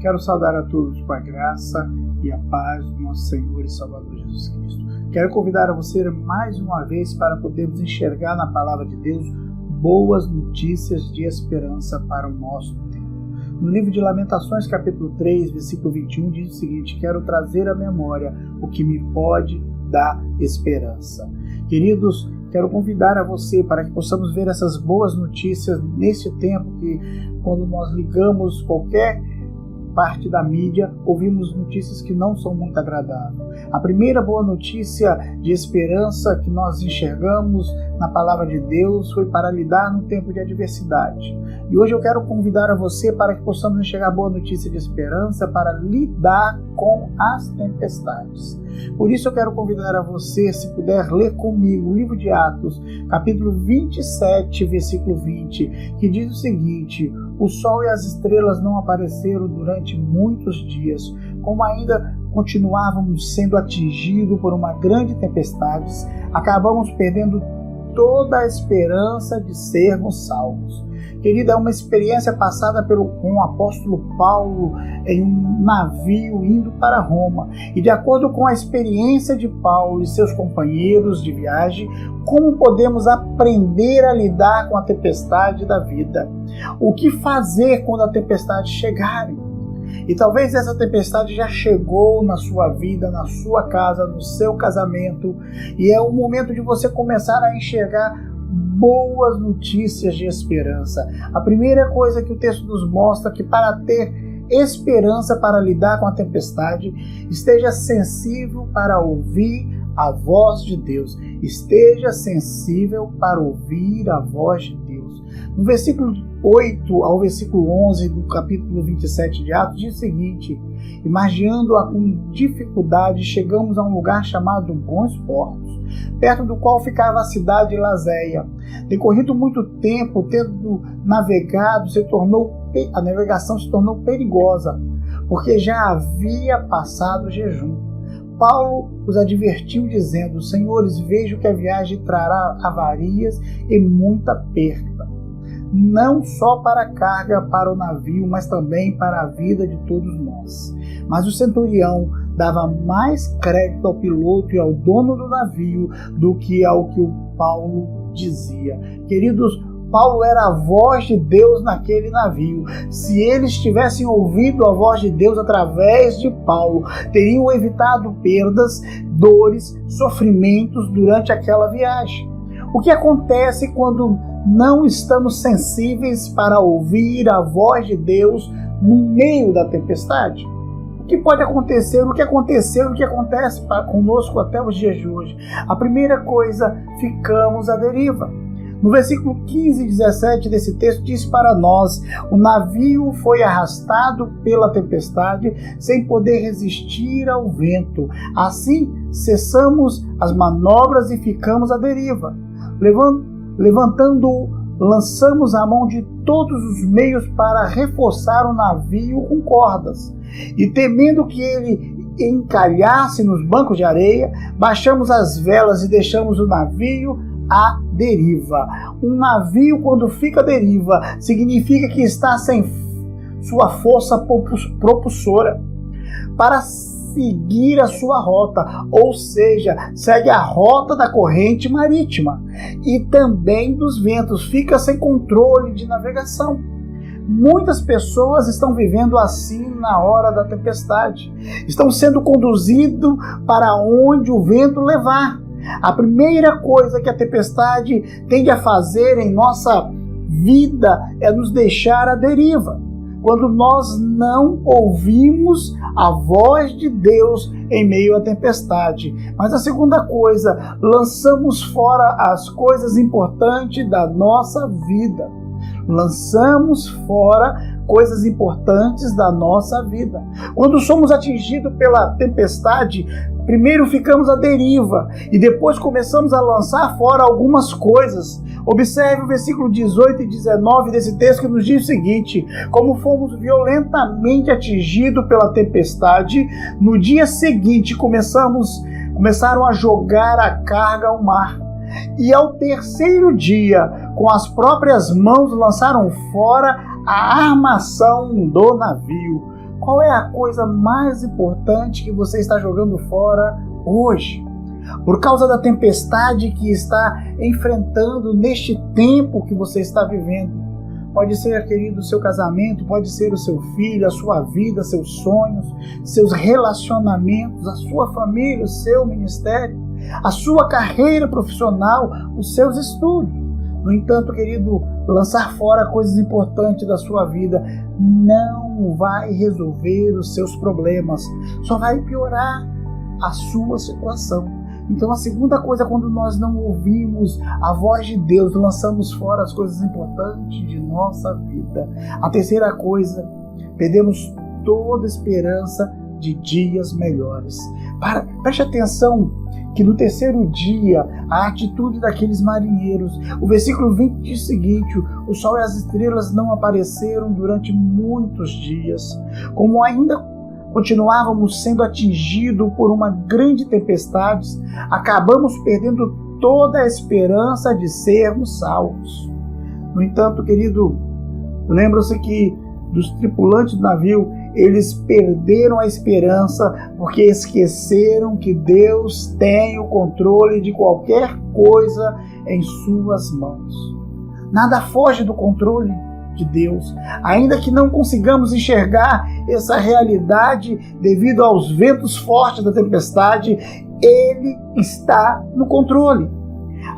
Quero saudar a todos com a graça e a paz do nosso Senhor e Salvador Jesus Cristo. Quero convidar a você mais uma vez para podermos enxergar na Palavra de Deus boas notícias de esperança para o nosso tempo. No livro de Lamentações, capítulo 3, versículo 21, diz o seguinte: quero trazer à memória o que me pode dar esperança. Queridos, quero convidar a você para que possamos ver essas boas notícias neste tempo que, quando nós ligamos qualquer parte da mídia, ouvimos notícias que não são muito agradáveis. A primeira boa notícia de esperança que nós enxergamos na Palavra de Deus foi para lidar no tempo de adversidade. E hoje eu quero convidar a você para que possamos enxergar a boa notícia de esperança para lidar com as tempestades. Por isso eu quero convidar a você, se puder, ler comigo o livro de Atos, capítulo 27, versículo 20, que diz o seguinte: o sol e as estrelas não apareceram durante muitos dias, como ainda continuávamos sendo atingidos por uma grande tempestade, acabamos perdendo toda a esperança de sermos salvos. Querida, é uma experiência passada com o apóstolo Paulo em um navio indo para Roma. E de acordo com a experiência de Paulo e seus companheiros de viagem, como podemos aprender a lidar com a tempestade da vida? O que fazer quando a tempestade chegar? E talvez essa tempestade já chegou na sua vida, na sua casa, no seu casamento, e é o momento de você começar a enxergar boas notícias de esperança. A primeira coisa que o texto nos mostra é que para ter esperança para lidar com a tempestade, esteja sensível para ouvir a voz de Deus. Esteja sensível para ouvir a voz de Deus. No versículo 8 ao versículo 11 do capítulo 27 de Atos diz o seguinte: imaginando-a com dificuldade, chegamos a um lugar chamado Bons Portos, perto do qual ficava a cidade de Lazéia. Decorrido muito tempo, tendo navegado, a navegação se tornou perigosa, porque já havia passado o jejum. Paulo os advertiu dizendo: senhores, vejo que a viagem trará avarias e muita perda, não só para a carga para o navio, mas também para a vida de todos nós. Mas o centurião dava mais crédito ao piloto e ao dono do navio do que ao que o Paulo dizia. Queridos, Paulo era a voz de Deus naquele navio. Se eles tivessem ouvido a voz de Deus através de Paulo, teriam evitado perdas, dores, sofrimentos durante aquela viagem. O que acontece quando não estamos sensíveis para ouvir a voz de Deus no meio da tempestade? O que pode acontecer, o que aconteceu e o que acontece conosco até os dias de hoje? A primeira coisa, ficamos à deriva. No versículo 15 e 17 desse texto diz para nós: o navio foi arrastado pela tempestade sem poder resistir ao vento. Assim, cessamos as manobras e ficamos à deriva. Levantando-o, lançamos a mão de todos os meios para reforçar o navio com cordas. E temendo que ele encalhasse nos bancos de areia, baixamos as velas e deixamos o navio à deriva. Um navio, quando fica à deriva, significa que está sem sua força propulsora para seguir a sua rota, ou seja, segue a rota da corrente marítima e também dos ventos, fica sem controle de navegação. Muitas pessoas estão vivendo assim na hora da tempestade, estão sendo conduzidos para onde o vento levar. A primeira coisa que a tempestade tende a fazer em nossa vida é nos deixar à deriva, quando nós não ouvimos a voz de Deus em meio à tempestade. Mas a segunda coisa, lançamos fora as coisas importantes da nossa vida. Lançamos fora coisas importantes da nossa vida. Quando somos atingidos pela tempestade, primeiro ficamos à deriva e depois começamos a lançar fora algumas coisas. Observe o versículo 18 e 19 desse texto que nos diz o seguinte: como fomos violentamente atingidos pela tempestade, no dia seguinte começaram a jogar a carga ao mar. E ao terceiro dia, com as próprias mãos lançaram fora a armação do navio, Qual é a coisa mais importante que você está jogando fora hoje? Por causa da tempestade que está enfrentando neste tempo que você está vivendo. Pode ser, querido, o seu casamento, pode ser o seu filho, a sua vida, seus sonhos, seus relacionamentos, a sua família, o seu ministério, a sua carreira profissional, os seus estudos. No entanto, querido, lançar fora coisas importantes da sua vida não vai resolver os seus problemas, só vai piorar a sua situação. Então a segunda coisa, quando nós não ouvimos a voz de Deus, lançamos fora as coisas importantes de nossa vida. A terceira coisa, perdemos toda esperança de dias melhores. Preste atenção que no terceiro dia, a atitude daqueles marinheiros, o versículo 20 diz o seguinte: o sol e as estrelas não apareceram durante muitos dias. Como ainda continuávamos sendo atingidos por uma grande tempestade, acabamos perdendo toda a esperança de sermos salvos. No entanto, querido, lembra-se que dos tripulantes do navio, eles perderam a esperança porque esqueceram que Deus tem o controle de qualquer coisa em suas mãos. Nada foge do controle de Deus. Ainda que não consigamos enxergar essa realidade devido aos ventos fortes da tempestade, Ele está no controle.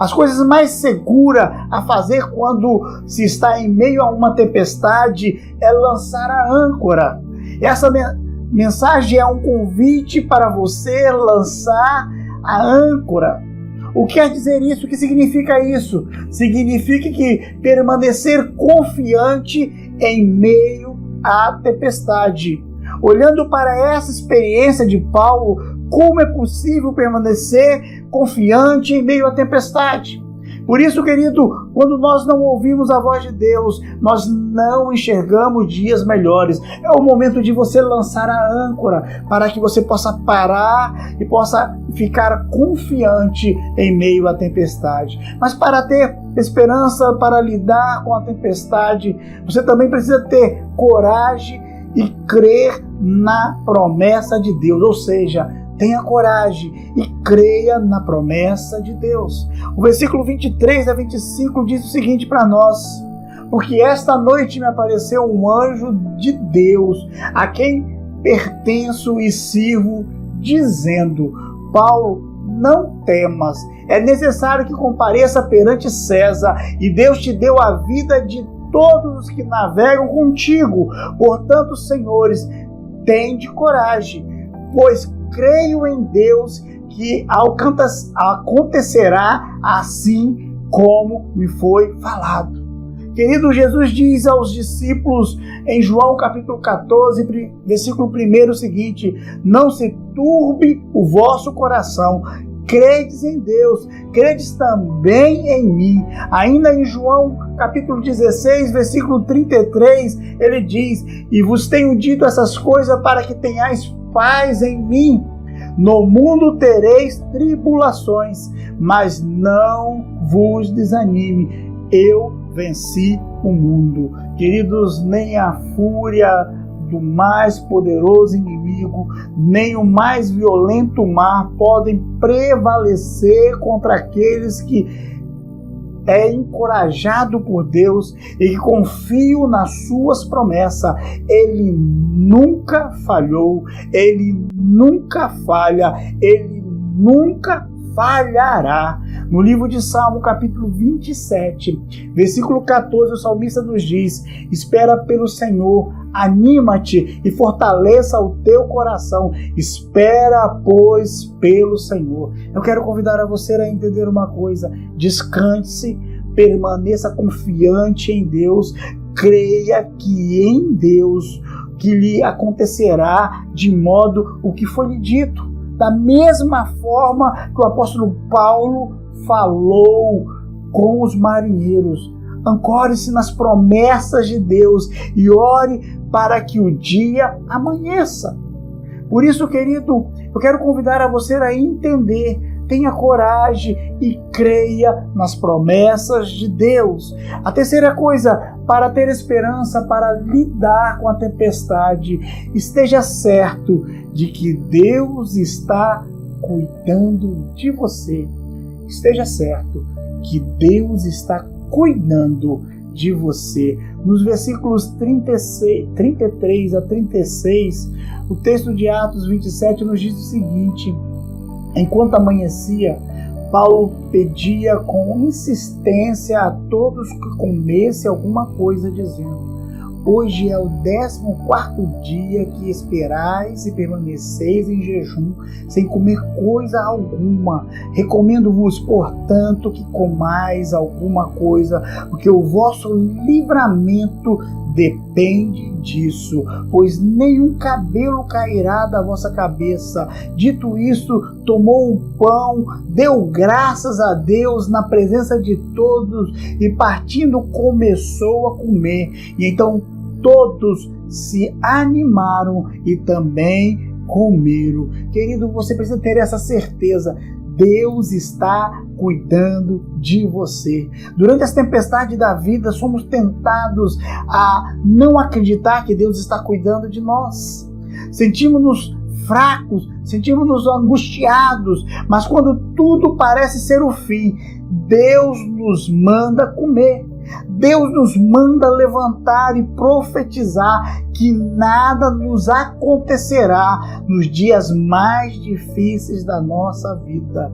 As coisas mais seguras a fazer quando se está em meio a uma tempestade é lançar a âncora. Essa mensagem é um convite para você lançar a âncora. O que quer dizer isso? O que significa isso? Significa que permanecer confiante em meio à tempestade. Olhando para essa experiência de Paulo, como é possível permanecer confiante em meio à tempestade? Por isso, querido, quando nós não ouvimos a voz de Deus, nós não enxergamos dias melhores. É o momento de você lançar a âncora para que você possa parar e possa ficar confiante em meio à tempestade. Mas para ter esperança, para lidar com a tempestade, você também precisa ter coragem e crer na promessa de Deus, ou seja, tenha coragem e creia na promessa de Deus. O versículo 23 a 25 diz o seguinte para nós: porque esta noite me apareceu um anjo de Deus, a quem pertenço e sirvo, dizendo: Paulo, não temas, é necessário que compareça perante César, e Deus te deu a vida de todos os que navegam contigo. Portanto, senhores, tende coragem, pois creio em Deus que acontecerá assim como me foi falado. Querido, Jesus diz aos discípulos em João capítulo 14, versículo 1 o seguinte: não se turbe o vosso coração, credes em Deus, credes também em mim. Ainda em João capítulo 16, versículo 33, ele diz: e vos tenho dito essas coisas para que tenhais paz em mim. No mundo tereis tribulações, mas não vos desanime. Eu venci o mundo. Queridos, nem a fúria do mais poderoso inimigo, nem o mais violento mar podem prevalecer contra aqueles que é encorajado por Deus e que confiam nas suas promessas. Ele nunca falhou, ele nunca falha, ele nunca falhará. No livro de Salmo, capítulo 27, versículo 14, o salmista nos diz: espera pelo Senhor, anima-te e fortaleça o teu coração. Espera, pois, pelo Senhor. Eu quero convidar a você a entender uma coisa: descanse, permaneça confiante em Deus, creia que em Deus que lhe acontecerá de modo o que foi lhe dito. Da mesma forma que o apóstolo Paulo falou com os marinheiros. Ancore-se nas promessas de Deus e ore para que o dia amanheça. Por isso, querido, eu quero convidar a você a entender: tenha coragem e creia nas promessas de Deus. A terceira coisa, para ter esperança, para lidar com a tempestade, esteja certo de que Deus está cuidando de você. Esteja certo que Deus está cuidando de você. Nos versículos 33 a 36, o texto de Atos 27 nos diz o seguinte: enquanto amanhecia, Paulo pedia com insistência a todos que comessem alguma coisa, dizendo: hoje é o 14º dia que esperais e permaneceis em jejum, sem comer coisa alguma. Recomendo-vos, portanto, que comais alguma coisa, porque o vosso livramento depende disso, pois nenhum cabelo cairá da vossa cabeça. Dito isto, tomou o pão, deu graças a Deus na presença de todos e, partindo, começou a comer. E então todos se animaram e também comeram. Querido, você precisa ter essa certeza. Deus está cuidando de você. Durante as tempestades da vida, somos tentados a não acreditar que Deus está cuidando de nós. Sentimos-nos fracos, sentimos-nos angustiados, mas quando tudo parece ser o fim, Deus nos manda comer. Deus nos manda levantar e profetizar que nada nos acontecerá nos dias mais difíceis da nossa vida.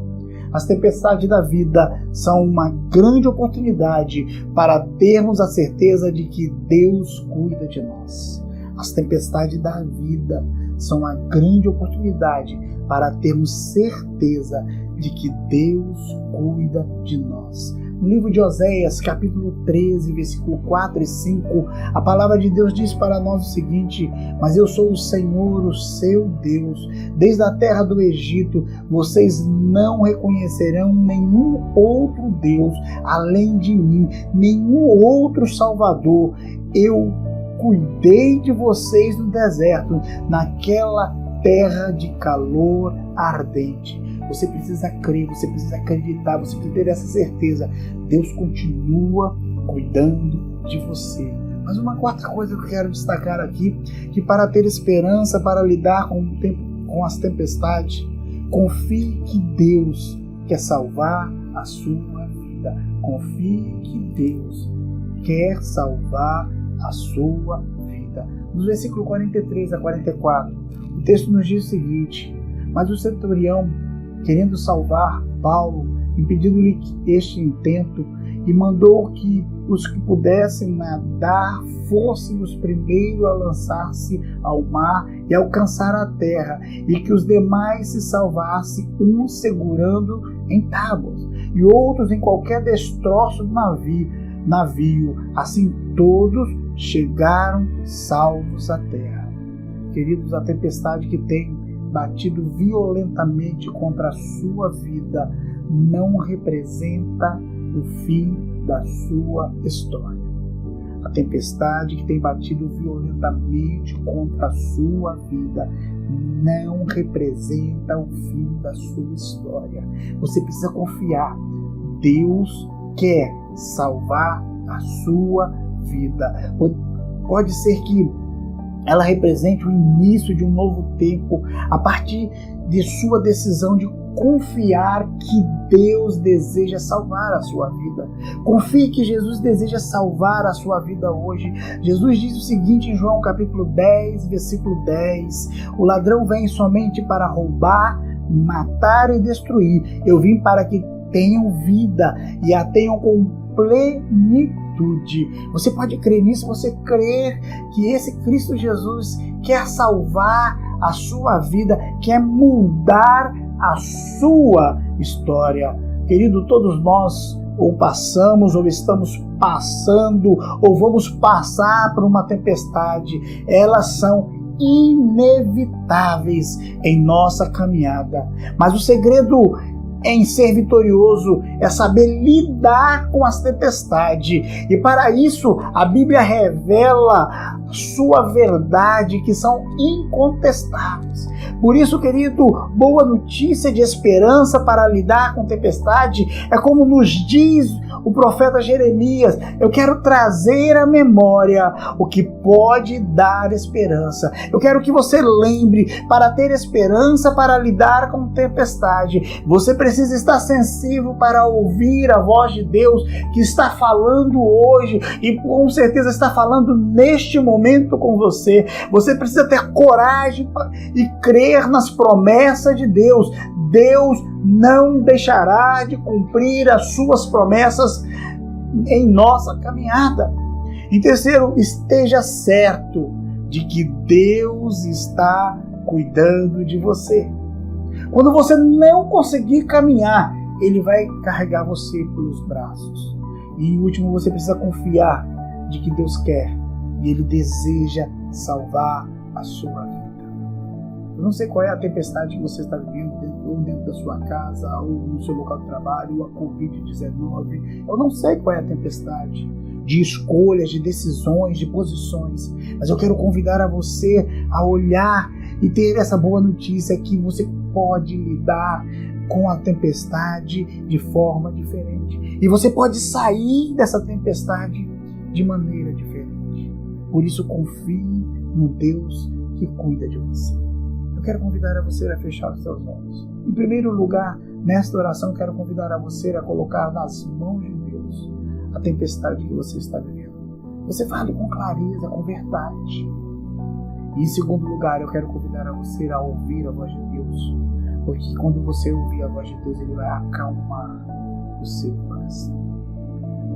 As tempestades da vida são uma grande oportunidade para termos a certeza de que Deus cuida de nós. As tempestades da vida são uma grande oportunidade para termos certeza de que Deus cuida de nós. No livro de Oséias, capítulo 13, versículo 4 e 5, a palavra de Deus diz para nós o seguinte: mas eu sou o Senhor, o seu Deus. Desde a terra do Egito, vocês não reconhecerão nenhum outro Deus além de mim, nenhum outro Salvador. Eu cuidei de vocês no deserto, naquela terra de calor ardente. Você precisa crer, você precisa acreditar, você precisa ter essa certeza. Deus continua cuidando de você. Mas uma quarta coisa que eu quero destacar aqui, que para ter esperança, para lidar com as tempestades, confie que Deus quer salvar a sua vida. Confie que Deus quer salvar a sua vida. Nos versículos 43 a 44, o texto nos diz o seguinte: mas o centurião, querendo salvar Paulo, impedindo-lhe este intento, e mandou que os que pudessem nadar fossem os primeiros a lançar-se ao mar e alcançar a terra, e que os demais se salvassem, uns segurando em tábuas e outros em qualquer destroço do navio. Assim todos chegaram salvos à terra. Queridos, a tempestade que tem batido violentamente contra a sua vida não representa o fim da sua história. A tempestade que tem batido violentamente contra a sua vida não representa o fim da sua história. Você precisa confiar. Deus quer salvar a sua vida. Pode ser que ela represente o início de um novo tempo a partir de sua decisão de confiar que Deus deseja salvar a sua vida. Confie que Jesus deseja salvar a sua vida hoje. Jesus diz o seguinte em João capítulo 10, versículo 10: o ladrão vem somente para roubar, matar e destruir. Eu vim para que tenham vida e a tenham com plenitude. Você pode crer nisso, você crer que esse Cristo Jesus quer salvar a sua vida, quer mudar a sua história. Querido, todos nós ou passamos, ou estamos passando, ou vamos passar por uma tempestade. Elas são inevitáveis em nossa caminhada. Mas o segredo em ser vitorioso, é saber lidar com as tempestades. E para isso, a Bíblia revela sua verdade, que são incontestáveis. Por isso, querido, boa notícia de esperança para lidar com tempestade é como nos diz o profeta Jeremias: eu quero trazer à memória o que pode dar esperança. Eu quero que você lembre, para ter esperança para lidar com tempestade, você precisa estar sensível para ouvir a voz de Deus que está falando hoje e com certeza está falando neste momento com você. Você precisa ter coragem e crer nas promessas de Deus. Deus não deixará de cumprir as suas promessas em nossa caminhada. Em terceiro, esteja certo de que Deus está cuidando de você. Quando você não conseguir caminhar, Ele vai carregar você pelos braços. E em último, você precisa confiar de que Deus quer e Ele deseja salvar a sua vida. Eu não sei qual é a tempestade que você está vivendo dentro da sua casa, ou no seu local de trabalho, ou a Covid-19. Eu não sei qual é a tempestade de escolhas, de decisões, de posições. Mas eu quero convidar a você a olhar e ter essa boa notícia que você pode lidar com a tempestade de forma diferente. E você pode sair dessa tempestade de maneira diferente. Por isso, confie no Deus que cuida de você. Eu quero convidar a você a fechar os seus olhos. Em primeiro lugar, nesta oração, quero convidar a você a colocar nas mãos de Deus a tempestade que você está vivendo. Você fale com clareza, com verdade. E em segundo lugar, eu quero convidar a você a ouvir a voz de Deus. Porque quando você ouvir a voz de Deus, Ele vai acalmar o seu coração.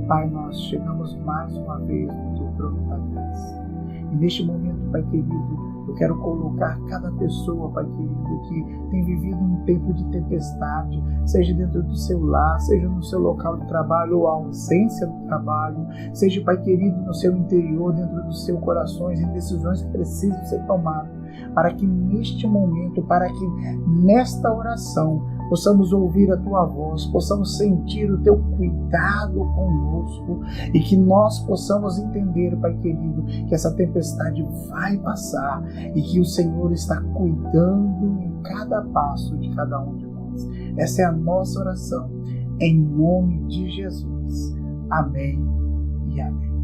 Pai, nós chegamos mais uma vez no Teu trono da graça. E neste momento, Pai querido, eu quero colocar cada pessoa, Pai querido, que tem vivido um tempo de tempestade, seja dentro do seu lar, seja no seu local de trabalho ou a ausência do trabalho, seja, Pai querido, no seu interior, dentro do seu coração, em decisões que precisam ser tomadas, para que neste momento, para que nesta oração, possamos ouvir a Tua voz, possamos sentir o Teu cuidado conosco e que nós possamos entender, Pai querido, que essa tempestade vai passar e que o Senhor está cuidando em cada passo de cada um de nós. Essa é a nossa oração, em nome de Jesus. Amém e amém.